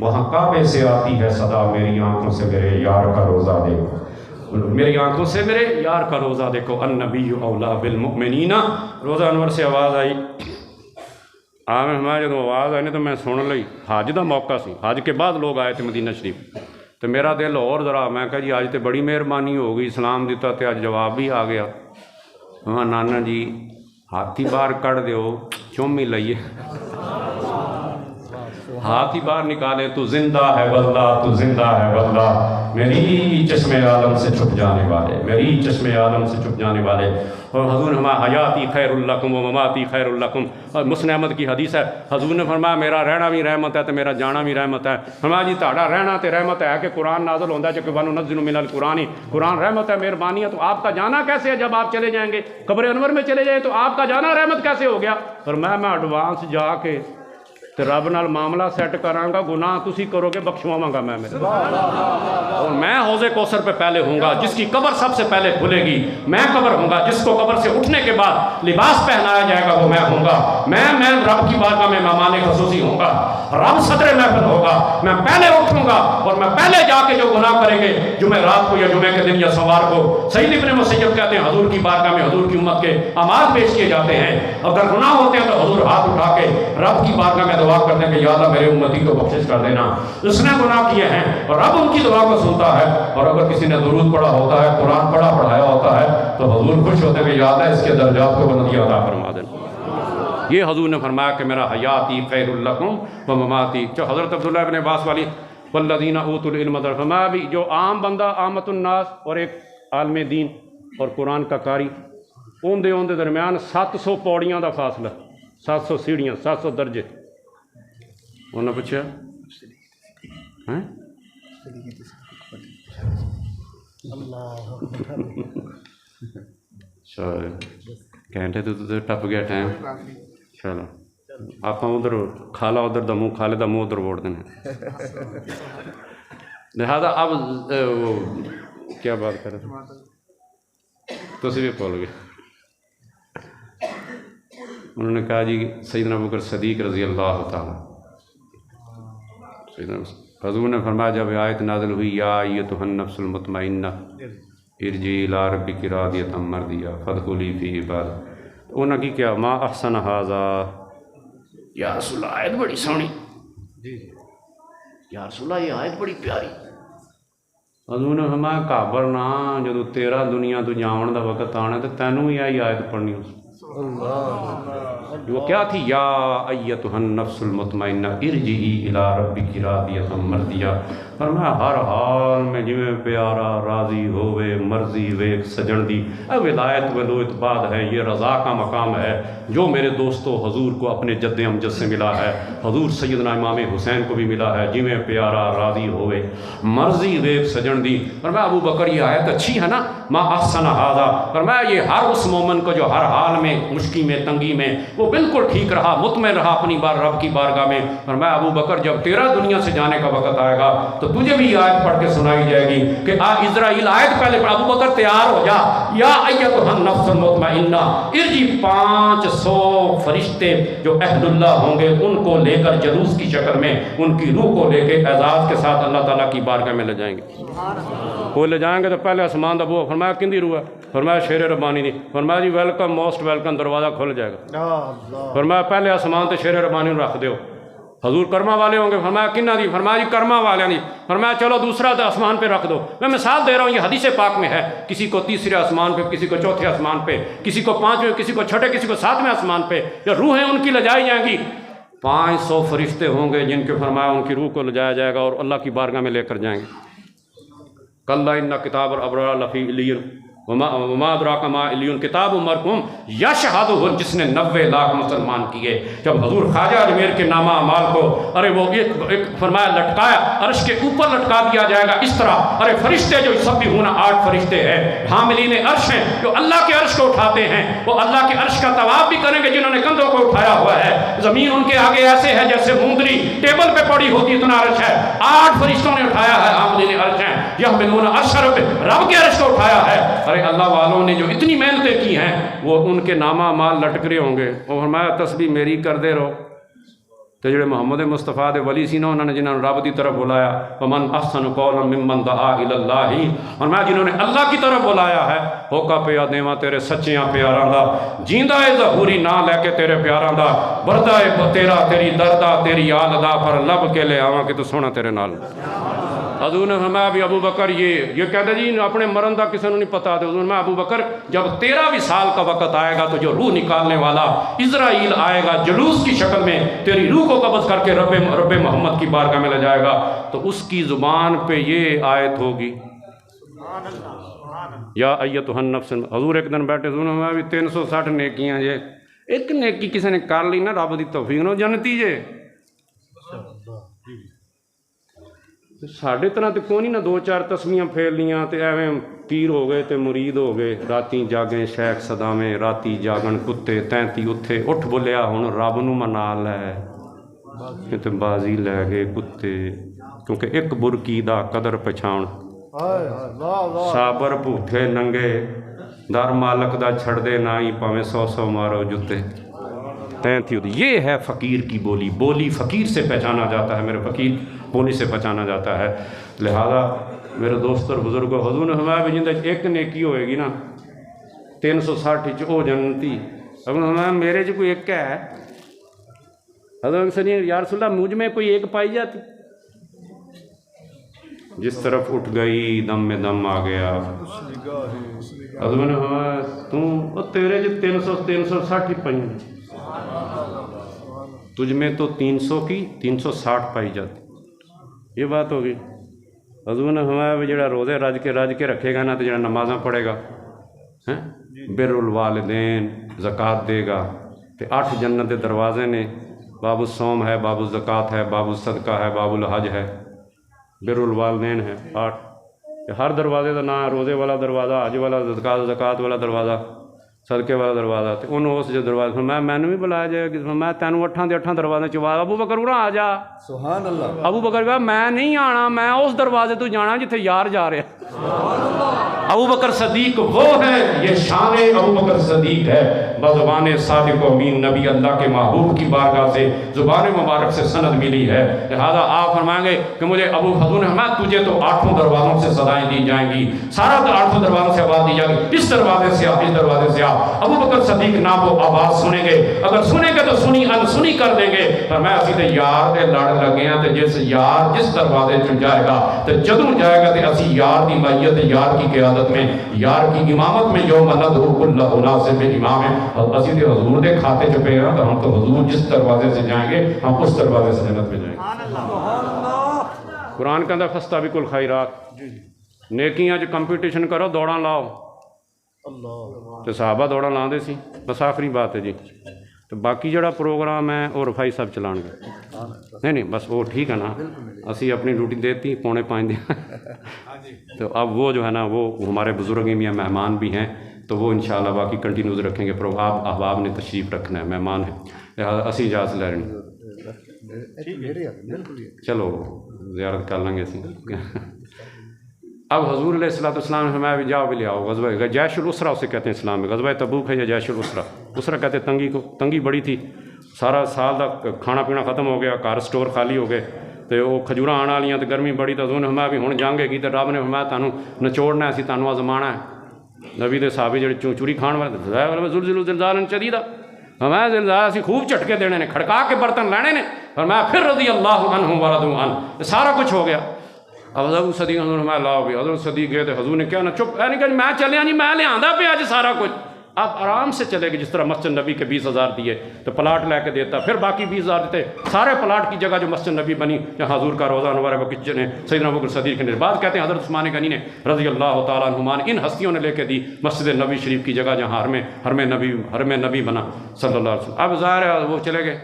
وہاں کعبے سے آتی ہے صدا، میری آنکھوں سے میرے یار کا روزہ دیکھو، میری آنکھوں سے میرے یار کا روزہ دیکھو، النبی اولا بالمؤمنین۔ روزہ انور سے آواز آئی، ہمارے جب آواز آئی نہیں تو میں سن لئی، حج کا موقع سی، حج کے بعد لوگ آئے تھے مدینہ شریف، تو میرا دل اور ذرا، میں کہا جی آج تو بڑی مہربانی ہو گئی، اسلام دیتا تے آج جواب بھی آ گیا۔ ہاں نانا جی ہاتھ ہی باہر کڑ دیو، چوم ہی لئیے، ہاتھ ہی باہر نکالے، تو زندہ ہے واللہ، تو زندہ ہے واللہ، میری چشم عالم سے چھپ جانے والے، میری چشم عالم سے چھپ جانے والے۔ اور حضور نے فرمایا حیاتی خیر لکم و مماتی خیر لکم، اور مسلم احمد کی حدیث ہے، حضور نے فرمایا میرا رہنا بھی رحمت ہے تو میرا جانا بھی رحمت ہے۔ فرمایا جی تہاڈا رہنا تے رحمت ہے کہ قرآن نازل ہوتا ہے، چونکہ وَنُنَزِّلُ مِنَ الْقُرْآنِ، قرآن رحمت ہے، مہربانی ہے، تو آپ کا جانا کیسے ہے جب آپ چلے جائیں گے قبر انور میں چلے جائیں تو آپ کا جانا رحمت کیسے ہو گیا؟ فرمایا میں ایڈوانس جا کے تو رب نال معاملہ سیٹ کراں گا، گناہ تسی کرو گے بخشواں گا میں میرے، اور میں حوض کوثر پہ پہلے ہوں گا، جس کی قبر سب سے پہلے کھلے گی میں قبر ہوں گا، جس کو قبر سے اٹھنے کے بعد لباس پہنایا جائے گا وہ میں ہوں گا، میں رب کی بارگاہ میں مہمان خصوصی ہوں گا، رب صدر محفل ہوگا، میں پہلے اٹھوں گا، اور میں پہلے جا کے جو گناہ کریں گے جمعرات کو یا جمعے کے دن یا سوار کو، سعید ابن مسیب کہتے ہیں حضور کی بارگاہ میں حضور کی امت کے اعمال پیش کیے جاتے ہیں، اگر گناہ ہوتے ہیں تو حضور ہاتھ اٹھا کے رب کی بارگاہ میں دعا کرتے ہیں کہ یا اللہ میرے امتی کو بخشش کر دینا، اس نے گناہ کیے ہیں، اور رب ان کی دعا کو سنتا ہے، اور اگر کسی نے درود پڑھا ہوتا ہے، قرآن پڑھایا ہوتا ہے تو حضور خوش ہوتے ہیں کہ یا اللہ اس کے درجات کو بلندی عطا فرما دینا۔ یہ حضور نے فرمایا کہ میرا حیاتی خیر لکم و مماتی۔ جو حضرت عبداللہ ابن عباس والی والذین اوتوا العلم در، فرمایا بھی جو عام بندہ عامت الناس اور ایک عالم دین اور قرآن کا قاری، ان دے درمیان 700 پوڑیاں دا فاصلہ، 700 سیڑھیاں، 700 درجے۔ انہوں نے پوچھا گھنٹے تو ٹپ گیا ٹائم، چلو آپ ادھر کھالا ادھر دا منہ، کھالے دا منہ ادھر ووٹ دینا، لہٰذا اب وہ کیا بات کر رہے تھے تسی بھی بھول گئے۔ انہوں نے کہا جی سیدنا ابوبکر صدیق رضی اللہ تعالیٰ، حضور نے فرمایا جب آیت نازل ہوئی یا ایتھا النفس المطمئنہ ارجعی الی ربک راضیۃ مرضیہ فادخلی فی عبادی، انہوں نے کیا ما احسن ھذا، یا رسول اللہ آیت بڑی سونی، یا رسول اللہ یہ آیت بڑی پیاری۔ حضور نے فرمایا کابر نہ، جدو تیرا دنیا تو جاون دا وقت آنا تو تینوں ہی آئی آیت پڑھنی اس وہ کیا تھی، یا ایتھا النفس المطمئنہ ارجعی الی ربک راضیۃ مرضیہ۔ فرمایا ہر حال میں جویں پیارا راضی ہوئے مرضی ویک سجن دی، اے ولایت ولو اتباد ہے، یہ رضا کا مقام ہے جو میرے دوستو حضور کو اپنے جد امجد سے ملا ہے، حضور سیدنا امام حسین کو بھی ملا ہے، جویں پیارا راضی ہوئے مرضی ویک سجن دی۔ فرمایا ابو بکر یہ آیت اچھی ہے نا، ما احسن ھذا، فرمایا یہ ہر اس مومن کو جو ہر حال میں مشکل میں تنگی میں وہ بالکل ٹھیک رہا، مطمئن رہا اپنی رب کی بارگاہ میں۔ فرمایا ابو بکر جب تیرا دنیا سے جانے کا وقت آئے گا تو تجھے بھی یہ آیت پڑھ کے سنائی جائے گی کہ اسرائیل آیت پہلے پڑھ، ابو بکر تیار ہو جا، یا ایتھا النفس المطمئنہ ارجی، 500 فرشتے جو اہل اللہ ہوں گے ان کو لے کر جلوس کی شکل میں ان کی روح کو لے کے اعزاز کے ساتھ اللہ تعالیٰ کی بارگاہ میں لے جائیں گے۔ وہ لے جائیں گے تو پہلے آسمان دا بو، فرمایا کندی روح ہے؟ فرمایا شیر ربانی دی۔ فرمایا جی ویلکم موسٹ ویلکم، دروازہ کھل جائے گا۔ فرمایا پہلے آسمان تے شیر ربانی رکھ دیو، حضور کرما والے ہوں گے۔ فرمایا کنہ دی؟ فرمایا جی کرما والے دی۔ فرمایا چلو دوسرا تو آسمان پہ رکھ دو۔ میں مثال دے رہا ہوں، یہ حدیث پاک میں ہے، کسی کو تیسرے آسمان پہ، کسی کو چوتھے آسمان پہ، کسی کو 5ویں، کسی کو چھٹے، کسی کو 7ویں آسمان پہ، یا روحیں ان کی لجائی جائیں گی۔ 500 فرشتے ہوں گے جن کے فرمایا ان کی روح کو لجایا جائے گا اور اللہ کی بارگاہ میں لے کر جائیں گے۔ کلا ان کتاب الابرار لفی علیین وما ادراک ما علیون کتاب مرقوم یشہدہ، جس نے 90 لاکھ مسلمان کیے۔ جب حضور خواجہ اجمیر کے نامہ اعمال کو ارے وہ ایک فرمایا لٹکایا، عرش کے اوپر لٹکا دیا جائے گا اس طرح، ارے فرشتے جو یسبحون 8 فرشتے ہیں حاملین عرش ہیں جو اللہ کے عرش کو اٹھاتے ہیں، وہ اللہ کے عرش کا طواف بھی کریں گے جنہوں نے کندھوں کو اٹھایا ہوا ہے، زمین ان کے آگے ایسے ہے جیسے مونگری ٹیبل پہ پڑی ہوتی، اتنا عرش ہے، 8 فرشتوں نے اٹھایا ہے، حاملین عرش ہیں، یحملون عرش رب کے عرش کو اٹھایا ہے۔ ارے اللہ والوں نے جو اتنی محنتیں کی ہیں وہ ان کے نامہ مال لٹک رہے ہوں گے، اور فرمایا تسبیح میری کر دے رہو، تو جڑے محمد مصطفیٰ دے ولی سی نا انہوں نے جنہوں نے رب کی طرف بلایا ومن احسن قولا ممن دعا الی اللہ، اور میں جنہوں نے اللہ کی طرف بلایا ہے ہوکا پیا دیواں تیرے سچیاں پیاراں دا، جیندہ ہے ظہوری نا لے کے تیرے پیاراں دا، بردہ ہے تیرا تیری دردہ تیری آل دا، پر لب کے لے آواں کہ تو سونا تیرے نال۔ حضور نے فرمایا بھی ابو بکر یہ کہتا جی اپنے مرن دا کسی نے نہیں پتا، تو حضور میں ابو بکر جب 13 وصال کا وقت آئے گا تو جو روح نکالنے والا اسرائیل آئے گا جلوس کی شکل میں، تیری روح کو قبض کر کے رب محمد کی بارگاہ میں لے جائے گا، تو اس کی زبان پہ یہ آیت ہوگی یا ایتھا النفس۔ حضور ایک دن بیٹھے حضور نے بھی 360 نیکیاں جے، ایک نیکی کسی نے کر لی نا رب دی توفیق نو جنتی جے، ساڑھے طرح تو کوئی نہیں نا 2-4 تسمیاں پھیل لیاں تے ایویں پیر ہو گئے تے مرید ہو گئے، راتی جاگیں شیخ صدامیں، راتی جاگن کتے تینتی اتھے اٹھ بولیا ہن رب نو منا لے تے بازی لے گئے کتے، کیونکہ ایک برکی دا قدر پچھاؤن، صابر بھوٹے ننگے در مالک دا چھڑ دے نائی پاویں 100 مارو جتے تینتی ہوتی۔ یہ ہے فقیر کی بولی، بولی فقیر سے پہچانا جاتا ہے، میرے فقیر بولی سے پہچانا جاتا ہے۔ لہذا میرے دوست اور بزرگوں حضور نے فرمایا بھی جندہ ایک نیکی ہوئے گی نا 360 او جنتی، حضور نے فرمایا میرے جو کوئی ایک ہے، حضور نے یا رسول اللہ مجھ میں کوئی ایک پائی جاتی، جس طرف اٹھ گئی دم میں دم آ گیا۔ حضور نے فرمایا تیرے جو 360 پائی تجھ میں تو 300 کی 360 پائی جاتی، یہ بات ہوگی۔ حضور نے فرمایا بھی جڑا روزے رج کے رکھے گا نا تو جڑا نمازاں پڑھے گا، بر الوالدین زکوٰۃ دے گا، تو 8 جنت دے دروازے نے، باب الصوم ہے، باب الزکوٰۃ ہے، باب الصدقہ ہے، باب الحج ہے، بر الوالدین ہے 8۔ ہر دروازے کا نام ہے، روزے والا دروازہ، حج والا، زکوٰۃ والا دروازہ، صدقے والا دروازہ، تو انہوں اس جو دروازہ میں نے بھی بلایا جائے کہ میں تینوں 8 دروازے چوا، ابو بکر اُرا آ جا، سبحان اللہ۔ ابو بکر کہا میں نہیں آنا، میں اس دروازے تو جانا جتھے یار جا رہے ہیں۔ ابو بکر صدیق وہ ہے، یہ شان ابو بکر صدیق ہے، بزبان صادق و امین نبی اللہ کے محبوب کی بارگاہ سے زبان مبارک سے سند ملی ہے۔ لہذا آپ فرمائیں گے کہ مجھے ابو حضور نے فرمایا تجھے تو 8 دروازوں سے صدائیں دی جائیں گی، سارا 8 دروازوں سے آواز دی جائے گی، اس دروازے سے اس دروازے سے ابو بکر صدیق نہ وہ آواز سنیں گے، اگر سنیں گے تو سنی انسنی کر دیں گے، پر میں اسی تے یار دے لڑ لگے ہیں، تے جس یار جس دروازے چ جائے گا تے جدوں جائے گا تے اسی یار دی مائیت یار کی قیادت میں یار کی امامت میں یوم ندعو کل اناس بامام ہے، اسی تے حضور دے کھاتے چ پے ہیں، تو ہم تو حضور جس دروازے سے جائیں گے ہم اس دروازے سے جنت میں جائیں گے۔ قرآن کہندا فاستبقوا الخیرات، نیکیاں جو کمپٹیشن کرو دوڑاں لاؤ، تو صحابہ دوڑاں لاندے سی۔ بس آخری بات ہے جی، تو باقی جڑا پروگرام ہے وہ رفائی صاحب چلان گے، نہیں بس وہ ٹھیک ہے نا، اسی اپنی ڈیوٹی دیتی 4:45 دن، تو اب وہ جو ہے نا وہ ہمارے بزرگ بھی ہیں، مہمان بھی ہیں، تو وہ انشاءاللہ باقی کنٹینیوز رکھیں گے۔ آپ احباب نے تشریف رکھنا ہے، مہمان ہیں، لہٰذا اسی اجازت لے رہے چلو زیارت کر لیں گے اسی۔ اب حضور علیہ السلام نے فرمایا بھی جاؤ بھی لے آؤ غزوہ جیش الاسرہ اسے کہتے ہیں اسلام میں، غزوہ تبوک ہے یا جیش الاسرہ، اسرہ کہتے ہیں تنگی کو، تنگی بڑی تھی، سارا سال دا کھانا پینا ختم ہو گیا، کار سٹور خالی ہو گئے، تو وہ کھجوراں آن والیاں تو گرمی بڑی، تو حضور نے فرمایا بھی ہن جنگ گی، تو رب نے فرمایا تانوں نچوڑنا اسی تانوں آزمانا ہے۔ نبی دے صحابی جڑے چوری کھان والے زلزلوا زلزالا شدیدا، فرمایا زلزال اسی خوب جھٹکے دینے نے، کھڑکا کے برتن لینے نے، فرمایا پھر رضی اللہ عنہم ورضوا عنہ، سارا کچھ ہو گیا۔ اب حضرت صدیق حضور نے لاؤ بھی، حضرت صدیق گئے تو حضور نے کیا نا چپ نہیں کہ میں چلیا نہیں، میں لے آندا پہ آج سارا کچھ، آپ آرام سے چلے گئے، جس طرح مسجد نبی کے 20,000 دیے تو پلاٹ لے کے دیتا، پھر باقی 20,000 دیتے، سارے پلاٹ کی جگہ جو مسجد نبی بنی جہاں حضور کا روزہ انور ہے وہ کچن ہے، سیدنا ابوبکر صدیق کے بعد کہتے ہیں حضرت عثمان غنی نے رضی اللہ تعالیٰ عنہما، ان ہستیوں نے لے کے دی مسجد نبی شریف کی جگہ جہاں حرم نبی بنا صلی اللہ علیہ وسلم۔ اب ظاہر ہے وہ چلے گئے،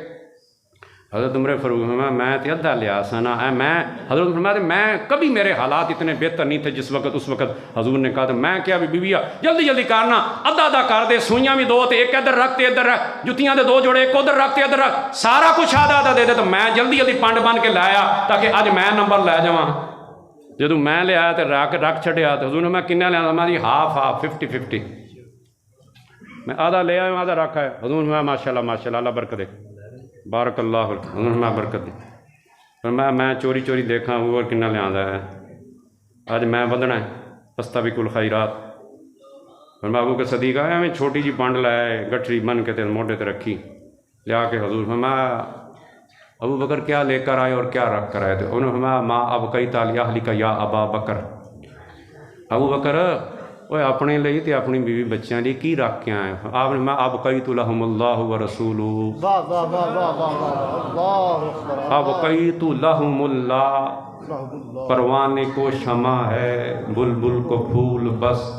حضرت عمر فاروق فرمایا میں تے ادھا لیا سنا، میں حضرت فرمایا میں کبھی میرے حالات اتنے بہتر نہیں تھے جس وقت، اس وقت حضور نے کہا تو میں کیا بھی بیویا جلدی جلدی کرنا، ادھا کر دے، سوئیاں بھی 2 تے ایک ادھر رکھتے ادھر رکھ، جتیاں دے 2 جوڑے ایک ادھر رکھتے ادھر رکھ، سارا کچھ آدھا دے دے، تو میں جلدی جلدی پنڈ بن کے لایا تاکہ اج میں نمبر لے جاواں۔ جدوں میں لے آیا تو رکھ چھڈیا، تو حضور نے میں کنے لیا، میں جی ہاف 50-50، میں آدھا لے آیا آدھا رکھا ہے، حضور نے ماشاء اللہ اللہ برکت دے۔ بارک اللہ انہوں نے برکت دی فرمایا میں چوری چوری دیکھا وہ کنا لیا ہے اج میں بدنا ہے فاستبقوا الخیرات فرمایا ابو بکر صدیق آیا میں چھوٹی جی پانڈ لائے گٹھری بن کے تیرے موڈے تے رکھی لیا کے حضور فرمایا ابو بکر کیا لے کر آئے اور کیا رکھ کر آئے تھے انہوں نے فرمایا ما ابقیت علی اہلک یا ابا بکر ابو بکر وہ اپنے لیے تے اپنی بیوی بچیاں لیے کی رکھ کے آئے آپ نے میں ابقیت لہم اللہ ورسولہ واہ واہ واہ واہ واہ واہ اللہ اکبر ابقیت لہم اللہ پروانے کو شمع ہے بلبل کو پھول بس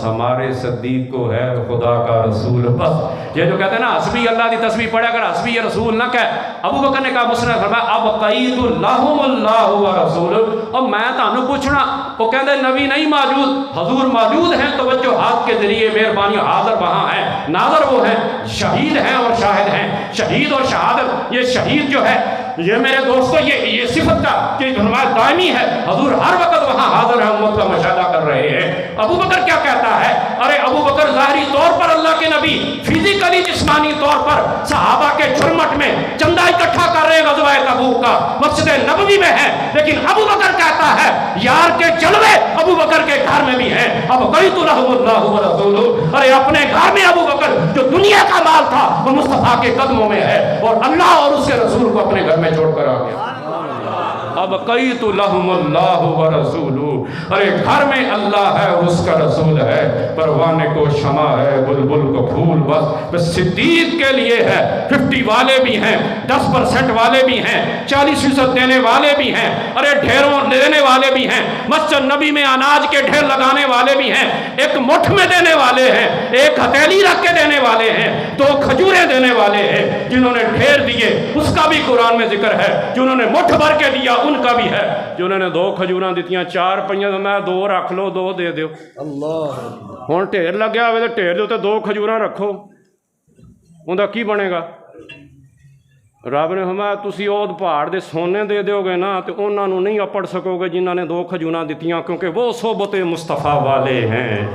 ہمارے صدیق کو ہے خدا کا رسول بس یہ جو کہتے ہیں نا حسبی اللہ دی تسبیح پڑھا کر حسبی یہ رسول نہ کہے ابو بکر نے کہا مسلم فرمایا ابقیت لہم اللہ ورسول اور میں تانوں پوچھنا وہ کہتے ہیں نبی نہیں موجود حضور موجود ہیں توجہ ہاتھ کے ذریعے مہربانی حاضر وہاں ہیں ناظر وہ ہیں شہید ہیں اور شاہد ہیں شہید اور شہادت یہ شہید جو ہے یہ میرے دوستو یہ صفت کا کہ فرمایا دائمی ہے حضور ہر وقت وہاں حاضر ہیں امت کا مشاہدہ کر رہے ہیں ابو بکر کیا کہتا ہے ارے ابو بکر ظاہری طور پر اللہ کے نبی فزیکلی جسمانی طور پر صحابہ کے جھرمٹ میں چندہ اکٹھا کر رہے غزوہ تبوک کا مسجد نبوی میں ہے لیکن ابو بکر کہتا ہے یار کے جلوے ابو بکر کے گھر میں بھی ہیں اب قیت لہم اللہ ورسولہ ارے اپنے گھر میں ابو بکر جو دنیا کا مال تھا وہ مصطفیٰ کے قدموں میں ہے اور اللہ اور اس کے رسول کو اپنے گھر میں چھوڑ کر آ گیا اب قیت لہم اللہ ورسولہ ارے گھر میں اللہ ہے اس کا رسول ہے پروانے کو شمع ہے بلبل کو پھول بس صدیق کے لیے ہے 50 والے بھی ہیں 10% والے بھی ہیں 40% دینے والے بھی ہیں ارے ڈھیروں دینے والے بھی ہیں مسجد نبی میں اناج کے ڈھیر لگانے والے بھی ہیں ایک مٹھ میں دینے والے ہیں ایک ہتھیلی رکھ کے دینے والے ہیں 2 کھجوریں دینے والے ہیں جنہوں نے ڈھیر دیے اس کا بھی قرآن میں ذکر ہے جنہوں نے مٹھ بھر کے دیا ان کا بھی ہے جنہوں نے 2 کھجوراں دیتیاں 4 پئیاں میں 2 رکھ لو 2 دے دیو اللہ ہن ڈھیر لگیا ہوئے تے ڈھیر دے تے 2 کھجوراں رکھو اوندا کی بنے گا رب نے فرمایا تسی اود پہاڑ دے سونے دے دیو گے نا تے انہاں نوں نہیں اپڑ سکو گے جنہاں نے 2 کھجوراں دتیاں کیونکہ وہ صحبت مصطفیٰ والے ہیں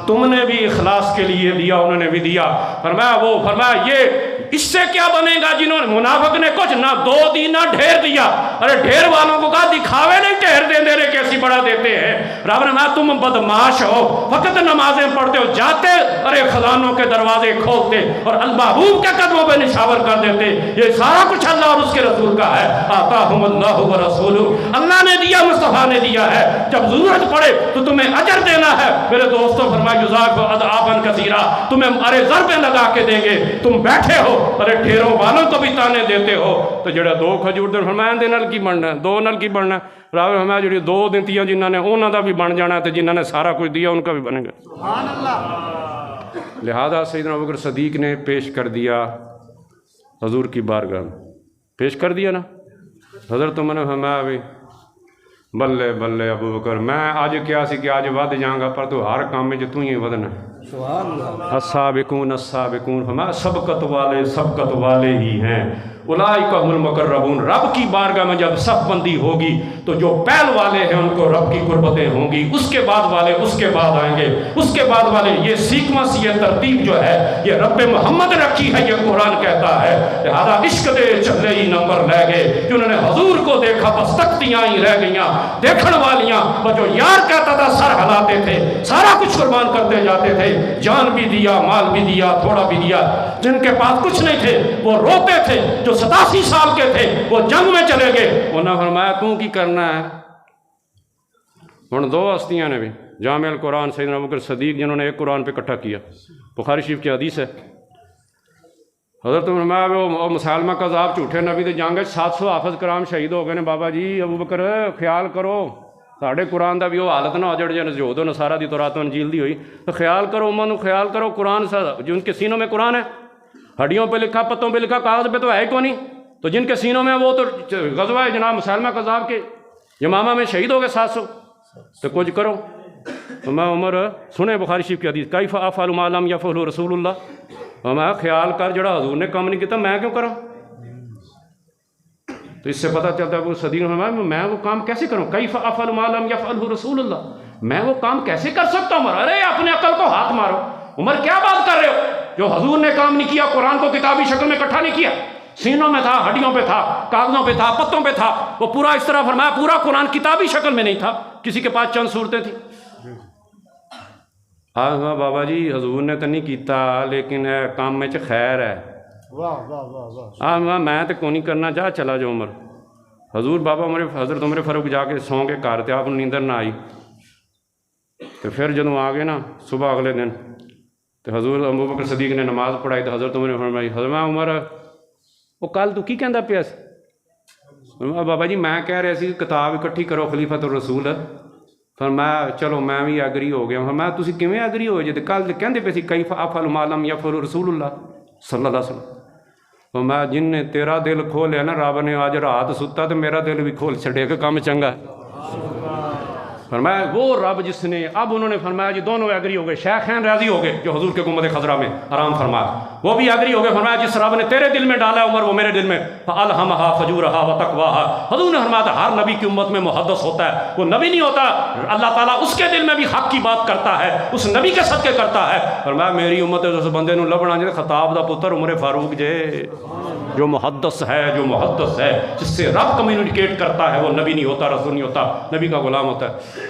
تم نے بھی اخلاص کے لیے دیا انہوں نے بھی دیا فرمایا یہ اس سے کیا بنے گا جنہوں نے منافق نے کچھ نہ 2 دی نہ ڈھیر دیا ارے ڈھیر والوں کو کہا دکھاوے نہیں ڈھیر دے دے رہے کیسی بڑا دیتے ہیں رب نے کہا تم بدماش ہو فقط نمازیں پڑھتے ہو جاتے ارے خزانوں کے دروازے کھولتے اور المحبوب کے قدموں پہ نشاور کر دیتے یہ سارا کچھ اللہ اور اس کے رسول کا ہے آتاہم اللہ ورسولہ اللہ نے دیا مصطفیٰ نے دیا ہے جب ضرورت پڑے تو تمہیں اجر دینا ہے میرے دوستوں فرمایا جزاک اضعافا کثیرہ تمہیں ارے ضربیں لگا کے دیں گے تم بیٹھے ہو ارے ڈھیروں والوں کو بھی تانے دیتے ہو تو جڑا 2 کھجور دے فرمایا دے نال کی بننا ہے 2 نال کی بننا ہے رب فرمایا جڑی 2 دتیاں جنہاں نے انہاں دا بھی بن جانا ہے تے جنہاں نے سارا کچھ دیا ان کا بھی بنے گا سبحان اللہ لہذا سیدنا ابوبکر صدیق نے پیش کر دیا حضور کی بارگاہ میں پیش کر دیا نا حضرت عمر نے فرمایا بھی بلے بلے ابو بکر میں آج کیا سی کہ آج ود جاؤں گا پر تو ہر کام میں جو تو ہی ودنا السابقون السابقون فرمایا سبقت والے ہی ہیں اولئک هم المقربون رب کی بارگاہ میں جب صف بندی ہوگی تو جو پہل والے ہیں ان کو رب کی قربتیں ہوں گی اس کے بعد والے اس کے بعد آئیں گے اس کے بعد والے یہ سیکوینس یہ ترتیب جو ہے یہ رب محمد رکھی ہے یہ قرآن کہتا ہے لہذا عشق دے چلے ہی نمبر لے گئے جنہوں نے حضور کو دیکھا بس تختیاں ہی رہ گئیاں دیکھن والیاں وہ جو یار کہتا تھا سر ہلاتے تھے سارا کچھ قربان کرتے جاتے تھے جان بھی دیا مال بھی دیا تھوڑا بھی دیا جن کے پاس کچھ نہیں تھے وہ روتے تھے جو 87 سال کے تھے وہ جنگ میں چلے گئے انہوں نے فرمایا تو کی کرنا ہے ہن 2 ہستیاں نے بھی جامع القرآن سیدنا ابوبکر صدیق جنہوں نے ایک قرآن پہ اکٹھا کیا بخاری شریف کی حدیث ہے حضرت فرمایا وہ مسالمہ کذاب جھوٹے نبی دے جنگ 700 حافظ کرام شہید ہو گئے نے بابا جی ابوبکر خیال کرو ساڑھے قرآن دا بھی وہ حالت نہ ہو جڑ جن یہود و نصارہ دی تورات و انجیل دی ہوئی تو خیال کرو امن خیال کرو قرآن جو ان کے سینوں میں قرآن ہے ہڈیوں پہ لکھا پتوں پہ لکھا کاغذ پہ تو ہے کون نہیں تو جن کے سینوں میں وہ تو غزوہ جناب مسالمہ کذاب کے یمامہ میں شہید ہو گئے 700 تو کچھ کرو تو میں عمر سنے بخاری شریف کی حدیث کیف افعل ما لم یفعل رسول اللہ میں خیال کر جڑا حضور نے کام نہیں کیتا میں کیوں کروں تو اس سے پتہ چلتا ہے وہ صدیق میں وہ کام کیسے کروں کیف افعل ما لم یفعل رسول اللہ میں وہ کام کیسے کر سکتا ہوں عمر ارے اپنے عقل کو ہاتھ مارو عمر کیا بات کر رہے ہو جو حضور نے کام نہیں کیا قرآن کو کتابی شکل میں اکٹھا نہیں کیا سینوں میں تھا، ہڈیوں پہ تھا، کاغذوں پہ تھا، پتوں پہ تھا، وہ پورا اس طرح فرمایا پورا قرآن کتابی شکل میں نہیں تھا، کسی کے پاس چند صورتیں تھیں۔ بابا جی حضور نے تو نہیں کیتا لیکن کام میں خیر ہے، واہ واہ واہ واہ، میں تو کون نہیں کرنا چاہ چلا جو عمر حضور بابا عمر حضرت عمر فاروق جا کے سو کے گھر تے آپ نیندر نہ آئی، تو پھر جدوں آ گئے نا صبح اگلے دن تو حضور ابو بکر صدیق نے نماز پڑھائی تو حضرت عمر نے فرمائی حضرت عمر وہ کل تو کی کہندا پیا سی؟ بابا جی میں کہہ رہا سی کتاب اکٹھی کرو خلیفۃ الرسول، فرمایا چلو میں بھی ایگری ہو گیا، فرمایا تسی کیویں ایگری ہوئے جے کل کہندے پے سی کیف افعل ما لم یفعل رسول اللہ صلی اللہ علیہ وسلم، فرمایا جن نے تیرا دل کھولیا نا رب نے آج رات ستا تو میرا دل بھی کھول چھڑے کہ کام چنگا ہے۔ فرمایا وہ رب جس نے اب انہوں نے فرمایا جی دونوں ایگری ہو گئے، شیخین راضی ہو گئے جو حضور کے گنبد خضرا میں آرام فرمایا، وہ بھی ایگری ہو گئے، فرمایا جس رب نے تیرے دل میں ڈالا ہے عمر وہ میرے دل میں فَأَلْهَمَهَا فَجُورَهَا وَتَقْوَاهَا، حضور نے فرمایا تھا ہر نبی کی امت میں محدث ہوتا ہے، وہ نبی نہیں ہوتا، اللہ تعالیٰ اس کے دل میں بھی حق کی بات کرتا ہے، اس نبی کے صدقے کرتا ہے۔ فرمایا میری امت اس بندے نو لبنا جے خطاب دا پتر عمر فاروق جے جو محدث ہے، جو محدث ہے جس سے رب کمیونیکیٹ کرتا ہے، وہ نبی نہیں ہوتا، رسول نہیں ہوتا، نبی کا غلام ہوتا ہے۔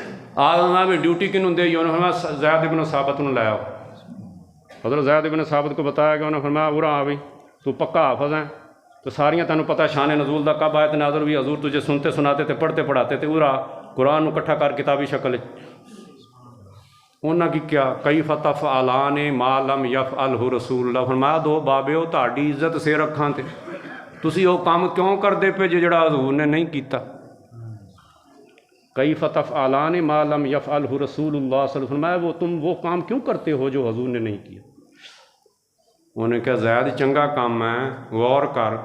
آج میں ڈیوٹی کنوں دے انہوں نے زید بن ثابت نے لایا، حضرت زید بن ثابت کو بتایا کہ انہوں نے فرمایا ارا آ بھی تو پکا حافظ ہیں تو ساریاں تینوں پتہ شان نزول دا کب آیت نازل ہوئی، حضور تجھے سنتے سناتے تھے پڑھتے پڑھاتے تھے، ارا قرآن اکٹھا کر کتابی شکل انہاں کی کیا کیف تفعلان ما لم یفعلہ رسول اللہ، فرمایا دو بابیو تہاڈی عزت سے رکھاں تے تسی وہ کام کیوں کردے پے جڑا حضور نے نہیں کیتا، کیف تفعلان ما لم یفعلہ رسول اللہ صلی اللہ علیہ وسلم، فرمایا وہ تم وہ کام کیوں کرتے ہو جو حضور نے نہیں کیا۔ انہوں نے کہا زید چنگا کام ہے غور کر،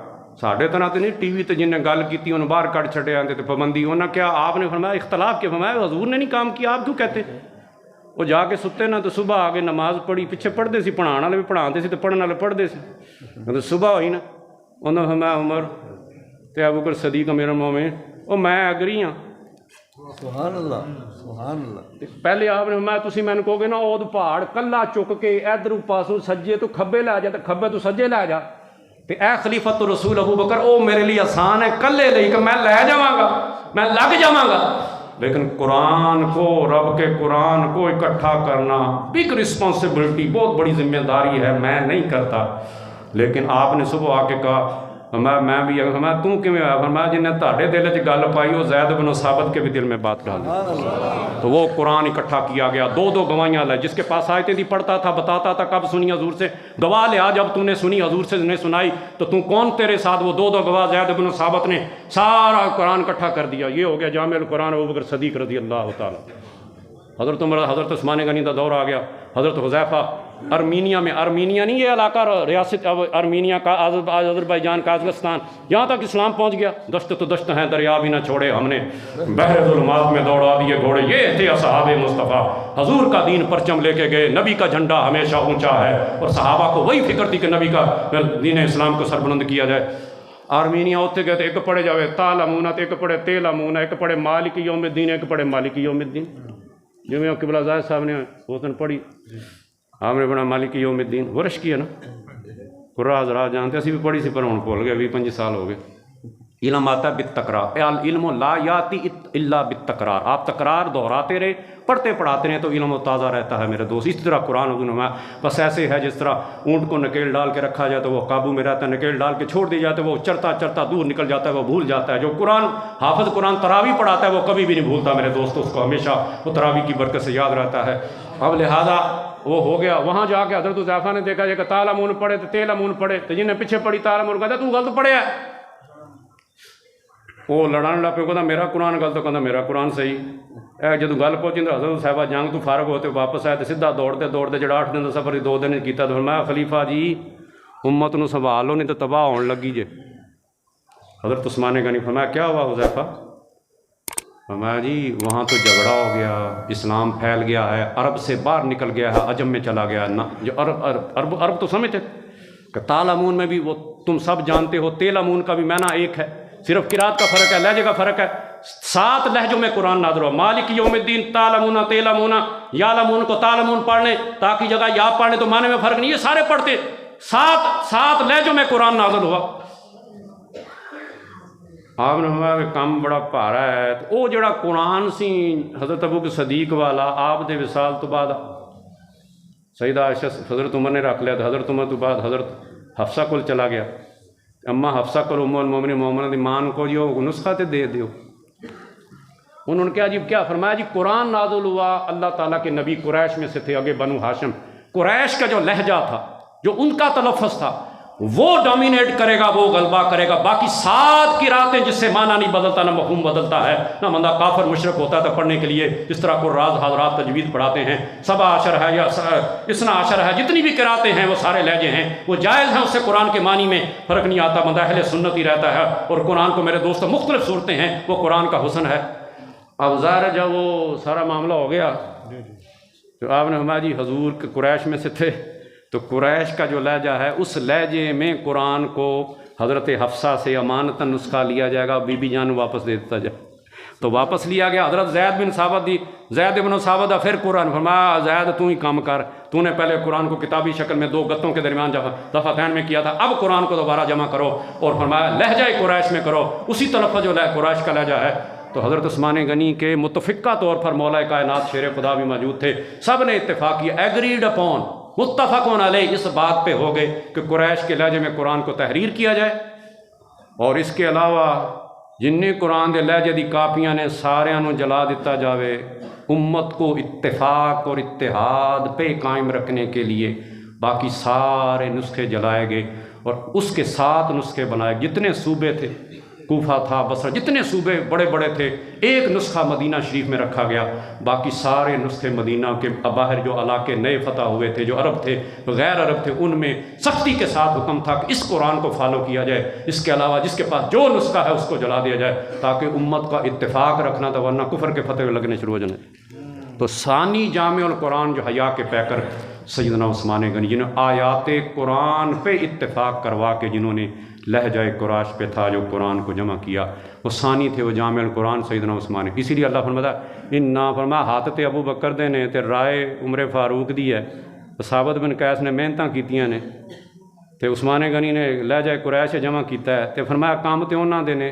ساڈے طرح تو نہیں ٹی وی تے جن نے گل کی انہوں باہر کٹ چھڑے آتے تو پابندی، انہوں نے کیا آپ نے فرمایا اختلاف کے، فرمایا حضور نے نہیں کام کیا آپ کیوں کہتے، وہ جا کے ستے نا تو صبح آ کے نماز پڑھی، پیچھے پڑھتے سی، پڑھان والے بھی پڑھاتے سی تو پڑھن والے پڑھتے سی، تو صبح ہوئی نا انہوں نے فرمایا عمر تے ابو بکر صدیق امیر المومنین وہ میں ایگری ہاں، سبحان اللہ سبحان اللہ۔ پہلے آپ نے فرمایا تسی مینوں کہو گے نا او پہاڑ کلا چک کے ادھر پاسوں سجے تو کھبے لے جا تے کھبے تو سجے لے جا تے اے خلیفۃ الرسول ابو بکر او میرے لیے آسان ہے کلے لئی کہ میں لے جاواں گا میں لگ جاواں گا، لیکن قرآن کو رب کے قرآن کو اکٹھا کرنا بگ رسپانسبلٹی بہت بڑی ذمہ داری ہے، میں نہیں کرتا۔ لیکن آپ نے صبح آ کے کہا میں بھی فرمایا توں کیویں آیا، فرمایا جن نے تہاڈے دل وچ گل پائی وہ زید بن ثابت کے بھی دل میں بات ڈال دی، تو وہ قرآن اکٹھا کیا گیا، دو دو گواہیاں لائے، جس کے پاس آیتیں تھی پڑھتا تھا بتاتا تھا کب سنی حضور سے، گواہ لیا جب تو نے سنی حضور سے نے سنائی تو تم کون تیرے ساتھ، وہ دو دو گواہ زید بن ثابت نے سارا قرآن اکٹھا کر دیا، یہ ہو گیا جامع القرآن ابو بکر صدیق رضی اللہ تعالیٰ۔ حضرت عمر حضرت عثمان غنی کا دور آ گیا، حضرت حذیفہ ارمینیا میں، ارمینیا نہیں یہ علاقہ ریاست ارمینیا کا آذربائیجان قازقستان، یہاں تک اسلام پہنچ گیا، دشت تو دشت ہیں دریا بھی نہ چھوڑے ہم نے، بحر ظلمات میں دوڑا دیے گھوڑے، یہ تھے اصحاب مصطفیٰ، حضور کا دین پرچم لے کے گئے، نبی کا جھنڈا ہمیشہ اونچا ہے، اور صحابہ کو وہی فکر تھی کہ نبی کا دین اسلام کو سربلند کیا جائے۔ آرمینیا اتنے گئے تو ایک پڑھے جاوے تعلمون، ایک پڑھے تیلمون، ایک پڑھے مالک یوم الدین، ایک پڑھے مالک یوم الدین، جو میں قبلہ زاہد صاحب نے اس دن پڑھی، آپ نے بنا مالک یوم الدین ورش کی ہے نا، قرآن حضرات جانتے اسی بھی پڑھی سی پر ہوں بھول گئے، 20-25 سال ہو گئے۔ علم آتا ہے بالتکرار، العلم لا یاتی الا بالتکرار، آپ تکرار دہراتے رہے پڑھتے پڑھاتے رہے تو علم و تازہ رہتا ہے میرے دوست۔ اس طرح قرآن میں بس ایسے ہے جس طرح اونٹ کو نکیل ڈال کے رکھا جائے تو وہ قابو میں رہتا ہے، نکیل ڈال کے چھوڑ دی جاتا ہے وہ چرتا چرتا دور نکل جاتا ہے، وہ بھول جاتا ہے۔ جو قرآن حافظ قرآن تراوی پڑھاتا ہے وہ کبھی بھی نہیں بھولتا میرے دوست، اس کو ہمیشہ وہ تراوی کی برکت سے یاد رہتا ہے۔ اب لہٰذا وہ ہو گیا، وہاں جا کے حضرت حذیفہ نے دیکھا کہ تعلمون پڑھے تو تیلمون پڑھے، تو جن نے پیچھے پڑھی تعلمون کہتا تو غلط پڑھے ہے، وہ لڑان لگ پہ کہتا میرا قرآن غلط، کہتا میرا قرآن صحیح۔ اے جدو گل پہنچی تو حضرت صاحبہ جنگ تو فارغ ہوتے واپس آئے تو سیدھا دوڑتے دوڑتے جڑا 8 دن کا سفر 2 دن کیتا تو فرمایا خلیفہ جی امت نو سنبھال لو نہیں تو تباہ ہون لگی جے۔ حضرت عثمان غنی فرمایا کیا ہوا حذیفہ؟ فرمایا جی وہاں تو جھگڑا ہو گیا، اسلام پھیل گیا ہے، عرب سے باہر نکل گیا ہے، عجم میں چلا گیا ہے، جو عرب تو سمجھتے کہ تعلمون میں بھی وہ تم سب جانتے ہو، تیلمون کا بھی معنی ایک ہے، صرف قرات کا فرق ہے، لہجے کا فرق ہے۔ 7 لہجوں میں قرآن نازل ہوا، مالک یوم الدین تعلمون تیلمون، یعلمون کو تعلمون پڑھنے تاکہ جگہ یا پڑھنے تو معنی میں فرق نہیں، یہ سارے پڑھتے، 7 لہجوں میں قرآن نازل ہوا۔ آپ نے فرمایا کہ کام بڑا بھارا ہے، تو وہ جڑا قرآن سی حضرت ابو کے صدیق والا آپ دے وصال تو بعد سیدہ عائشہ حضرت عمر نے رکھ لیا، تو حضرت عمر تو بعد حضرت حفصہ کول چلا گیا، اماں حفصہ کول ام المومنین مومنہ دی مان کو جو نسخہ تے دے دیو۔ انہوں نے کہا جی کیا؟ فرمایا جی قرآن نازل ہوا، اللہ تعالیٰ کے نبی قریش میں سے تھے، آگے بنو ہاشم، قریش کا جو لہجہ تھا، جو ان کا تلفظ تھا، وہ ڈومینیٹ کرے گا، وہ غلبہ کرے گا۔ باقی 7 قراتیں جس سے معنی نہیں بدلتا، نہ مفہوم بدلتا ہے، نہ بندہ کافر مشرک ہوتا ہے پڑھنے کے لیے، جس طرح قراء حضرات تجوید پڑھاتے ہیں، 7 عشر ہے یا 12 ہے، جتنی بھی قراتیں ہیں وہ سارے لہجے ہیں، وہ جائز ہیں، اس سے قرآن کے معنی میں فرق نہیں آتا، بندہ اہل سنت ہی رہتا ہے۔ اور قرآن کو میرے دوستوں مختلف صورتیں ہیں، وہ قرآن کا حسن ہے۔ اب ظاہر جب وہ سارا معاملہ ہو گیا تو آپ نے فرمایا جی حضور کے قریش میں سے تھے، تو قریش کا جو لہجہ ہے اس لہجے میں قرآن کو حضرت حفصہ سے امانتاً نسخہ لیا جائے گا، بی بی جان واپس دے دیتا جائے۔ تو واپس لیا گیا، حضرت زید بن ثابت پھر قرآن فرمایا زید تو ہی کام کر، تو نے پہلے قرآن کو کتابی شکل میں 2 گتوں کے درمیان دفعتین میں کیا تھا، اب قرآن کو دوبارہ جمع کرو، اور فرمایا لہجہ قریش میں کرو، اسی تلفظ جو قریش کا لہجہ ہے۔ تو حضرت عثمان غنی کے متفقہ طور پر مولا کائنات شیر خدا بھی موجود تھے، سب نے اتفاق کیا، ایگریڈ اپون، متفقون علیہ، اس بات پہ ہو گئے کہ قریش کے لہجے میں قرآن کو تحریر کیا جائے، اور اس کے علاوہ جن قرآن دے لہجے دی کاپیاں نے ساریاں نو جلا دیتا جاوے، امت کو اتفاق اور اتحاد پہ قائم رکھنے کے لیے باقی سارے نسخے جلائے گئے، اور اس کے 7 نسخے بنائے، جتنے صوبے تھے، کوفہ تھا، بصرہ، جتنے صوبے بڑے بڑے تھے، ایک نسخہ مدینہ شریف میں رکھا گیا، باقی سارے نسخے مدینہ کے باہر جو علاقے نئے فتح ہوئے تھے، جو عرب تھے غیر عرب تھے، ان میں سختی کے ساتھ حکم تھا کہ اس قرآن کو فالو کیا جائے، اس کے علاوہ جس کے پاس جو نسخہ ہے اس کو جلا دیا جائے، تاکہ امت کا اتفاق رکھنا تھا، ورنہ کفر کے فتح لگنے شروع ہو جانے۔ تو ثانی جامع القرآن جو حیا کے پیکر سیدنا عثمان غنی، جنہوں آیات قرآن پہ اتفاق کروا کے جنہوں نے لہجہ قریش پہ تھا جو قرآن کو جمع کیا، وہ ثانی تھے، وہ جامع القرآن سیدنا عثمان۔ اسی لیے اللہ فرماتا انا فرمایا ہاتھ تے ابو بکر دے نے تے رائے عمر فاروق دی ہے، ثابت بن قیس نے محنتاں کیتیاں نے، تے عثمان غنی نے لہجہ قریش جمع کیتا ہے، تے فرمایا کام تے انہاں دے نے،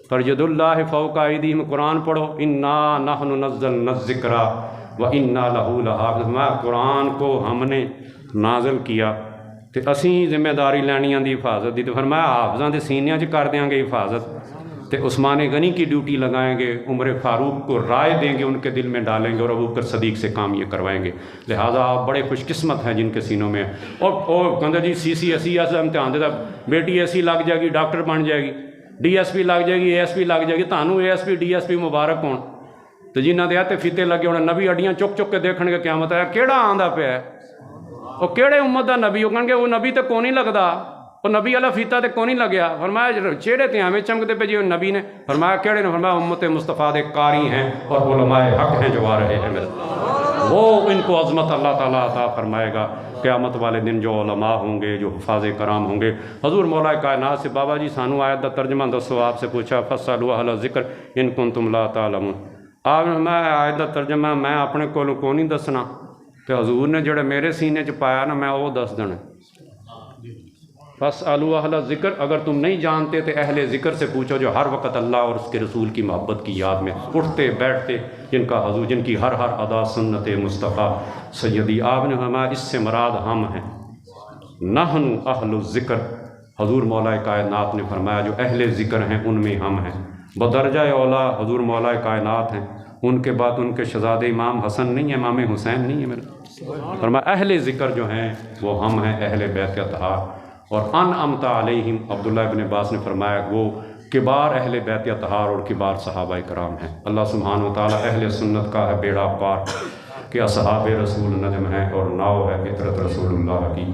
پر ید اللہ فوق ایدیہم، قرآن پڑھو، انا نحن نزلنا الذکر و انا لہ لحافظ، فرمایا قرآن کو ہم نے نازل کیا تے اسیں ذمہ داری لینی دی حفاظت دی، تو فرمایا حافظاں دے سینیاں چ کر دیاں گے حفاظت، تے عثمان غنی کی ڈیوٹی لگائیں گے، عمر فاروق کو رائے دیں گے، ان کے دل میں ڈالیں گے، اور ابو بکر صدیق سے کام یہ کروائیں گے۔ لہٰذا آپ بڑے خوش قسمت ہیں جن کے سینوں میں، اور کہتے جی CCSE امتحان دے بیٹی ایسی لگ جائے گی، ڈاکٹر بن جائے گی، DSP لگ جائے گی، ASP لگ جائے گی، تانوں ASP DSP مبارک ہون، تو جنہاں دے ہاتھ فیتے لگے ہونے، نبی اڈیاں چک چک کے دیکھن گے قیامت ہے کیڑا آندا پیا ہے، وہ کیڑے امت دا نبی، وہ کہن گے وہ نبی تے کو نہیں لگدا، وہ نبی والا فیتا تے کو نہیں لگیا، فرمایا چہرے تے ہمیں چمکتے پہ جی نبی نے، فرمایا کیڑے نے، فرمایا امت مصطفیٰ دے قاری ہیں اور علماء حق ہیں جو آ رہے ہیں میرے، وہ ان کو عظمت اللہ تعالیٰ عطا فرمائے گا قیامت والے دن، جو علماء ہوں گے، جو حفاظ کرام ہوں گے۔ حضور مولا کائنات سے بابا جی سانو آیت دا ترجمہ دسو، آپ سے پوچھا فاسألوا اہل الذکر ان کنتم لا تعلمون، آپ نے میں آیت دا ترجمہ میں اپنے کولوں کو نہیں دسنا، تو حضور نے جڑے میرے سینے چ پایا نا میں وہ دس دینا۔ فاسألوا اہل الذکر، اگر تم نہیں جانتے تو اہل ذکر سے پوچھو جو ہر وقت اللہ اور اس کے رسول کی محبت کی یاد میں اٹھتے بیٹھتے، جن کا حضور، جن کی ہر ادا سنت مصطفیٰ سیدی۔ آپ نے ہمارا اس سے مراد ہم ہیں، نحن اہل الذکر، حضور مولا کائنات نے فرمایا جو اہل ذکر ہیں ان میں ہم ہیں، بدرجہ اولا حضور مولا کائنات ہیں، ان کے بعد ان کے شہزادے امام حسن نہیں ہے، امام حسین نہیں ہے میرے، فرمایا اہل ذکر جو ہیں وہ ہم ہیں، اہل بیت اطہار۔ اور انعمت علیہم، عبداللہ ابن عباس نے فرمایا وہ کبار اہل بیت اطہار اور کبار صحابہ کرام ہیں۔ اللہ سبحانہ وتعالی اہل سنت کا ہے بیڑا پار کہ اصحاب رسول ندم ہیں اور ناؤ ہے فطرت رسول اللہ کی۔